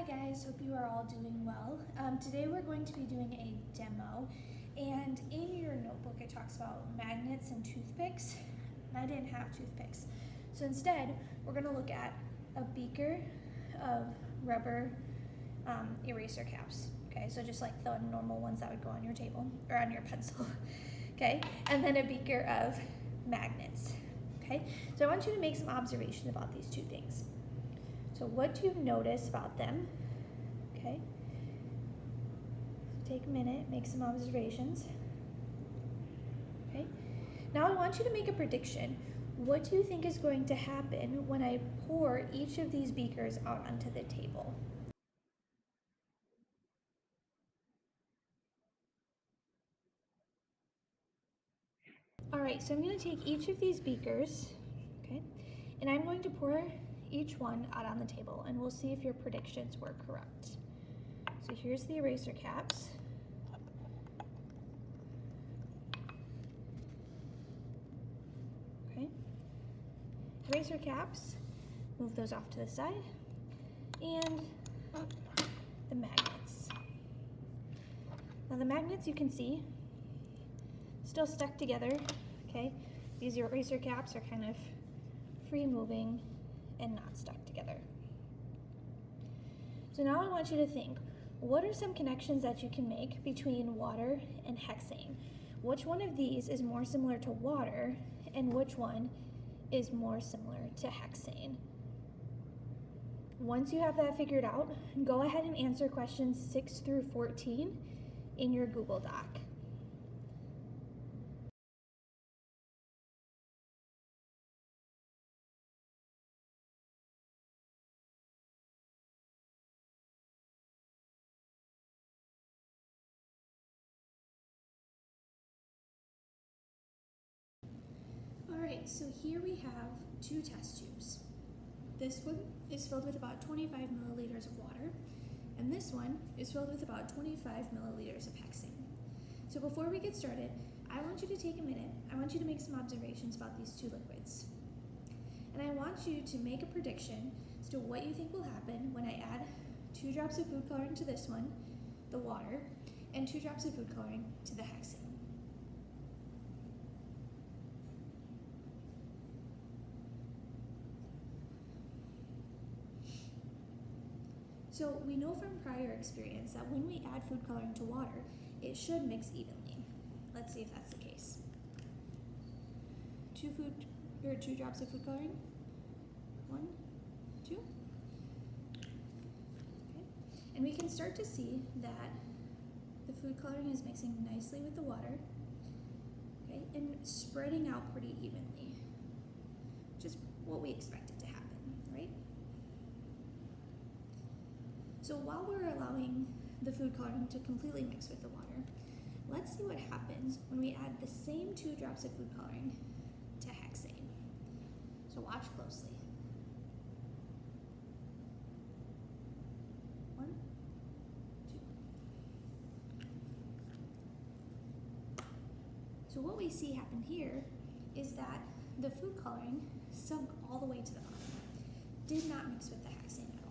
Hi guys, hope you are all doing well. Today we're going to be doing a demo, and in your notebook it talks about magnets and toothpicks. I didn't have toothpicks, so instead we're going to look at a beaker of rubber eraser caps. Okay, so just like the normal ones that would go on your table or on your pencil. Okay, and then a beaker of magnets. Okay, so I want you to make some observations about these two things. So what do you notice about them? Okay. So take a minute, make some observations. Okay. Now I want you to make a prediction. What do you think is going to happen when I pour each of these beakers out onto the table? All right, so I'm going to take each of these beakers, okay, and I'm going to pour each one out on the table, and we'll see if your predictions were correct. So here's the eraser caps. Okay. Eraser caps, move those off to the side, and the magnets. Now the magnets, you can see, still stuck together, okay? These eraser caps are kind of free moving and not stuck together. So now I want you to think, what are some connections that you can make between water and hexane? Which one of these is more similar to water and which one is more similar to hexane? Once you have that figured out, go ahead and answer questions 6 through 14 in your Google Doc. Alright, so here we have two test tubes. This one is filled with about 25 milliliters of water, and this one is filled with about 25 milliliters of hexane. So before we get started, I want you to take a minute. I want you to make some observations about these two liquids. And I want you to make a prediction as to what you think will happen when I add 2 drops of food coloring to this one, the water, and 2 drops of food coloring to the hexane. So we know from prior experience that when we add food coloring to water, it should mix evenly. Let's see if that's the case. 2 drops of food coloring. 1, 2. Okay. And we can start to see that the food coloring is mixing nicely with the water, okay, and spreading out pretty evenly, which is what we expected to happen, right? So while we're allowing the food coloring to completely mix with the water, let's see what happens when we add the same 2 drops of food coloring to hexane. So watch closely. 1, 2. So what we see happen here is that the food coloring sunk all the way to the bottom, did not mix with the hexane at all.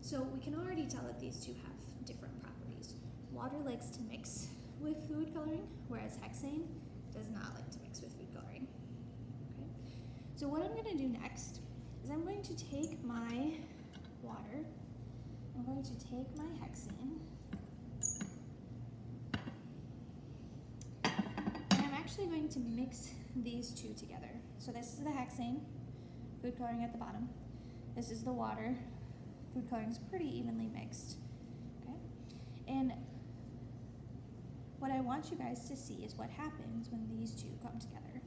So we can already tell that these two have different properties. Water likes to mix with food coloring, whereas hexane does not like to mix with food coloring. Okay. So what I'm going to do next is I'm going to take my water, I'm going to take my hexane, and I'm actually going to mix these two together. So this is the hexane, food coloring at the bottom. This is the water. Food coloring is pretty evenly mixed, okay? And what I want you guys to see is what happens when these two come together.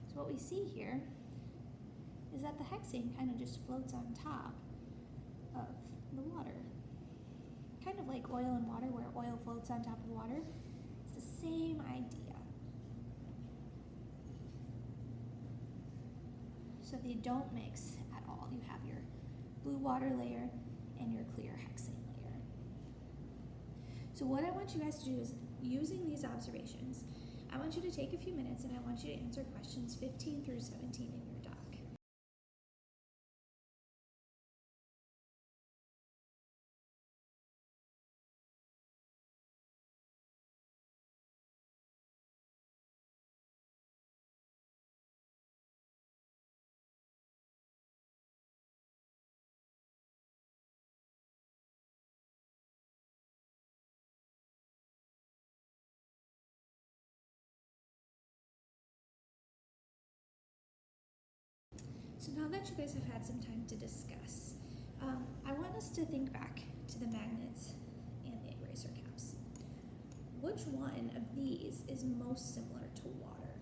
So what we see here is that the hexane kind of just floats on top of the water. Kind of like oil and water, where oil floats on top of water. It's the same idea. So they don't mix at all. You have your blue water layer and your clear hexane layer. So what I want you guys to do is, using these observations, I want you to take a few minutes and I want you to answer questions 15 through 17 in your doc. So now that you guys have had some time to discuss, I want us to think back to the magnets and the eraser caps. Which one of these is most similar to water?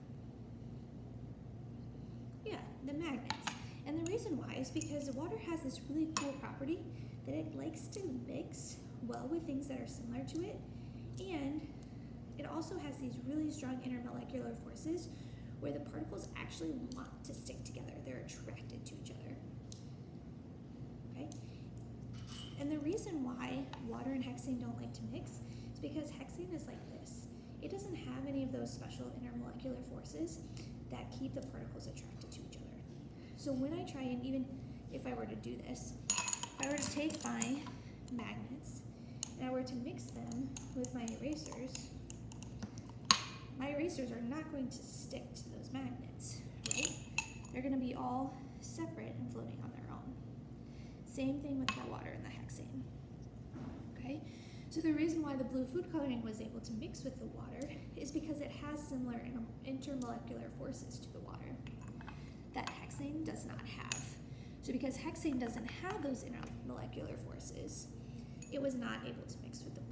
Yeah, the magnets. And the reason why is because water has this really cool property that it likes to mix well with things that are similar to it, and it also has these really strong intermolecular forces where the particles actually want to stick together. They're attracted to each other. Okay? And the reason why water and hexane don't like to mix is because hexane is like this. It doesn't have any of those special intermolecular forces that keep the particles attracted to each other. So when I try, and even if I were to do this, if I were to take my magnets and I were to mix them with my erasers are not going to stick to those magnets, right? They're going to be all separate and floating on their own. Same thing with the water and the hexane. Okay? So the reason why the blue food coloring was able to mix with the water is because it has similar intermolecular forces to the water that hexane does not have. So because hexane doesn't have those intermolecular forces, it was not able to mix with the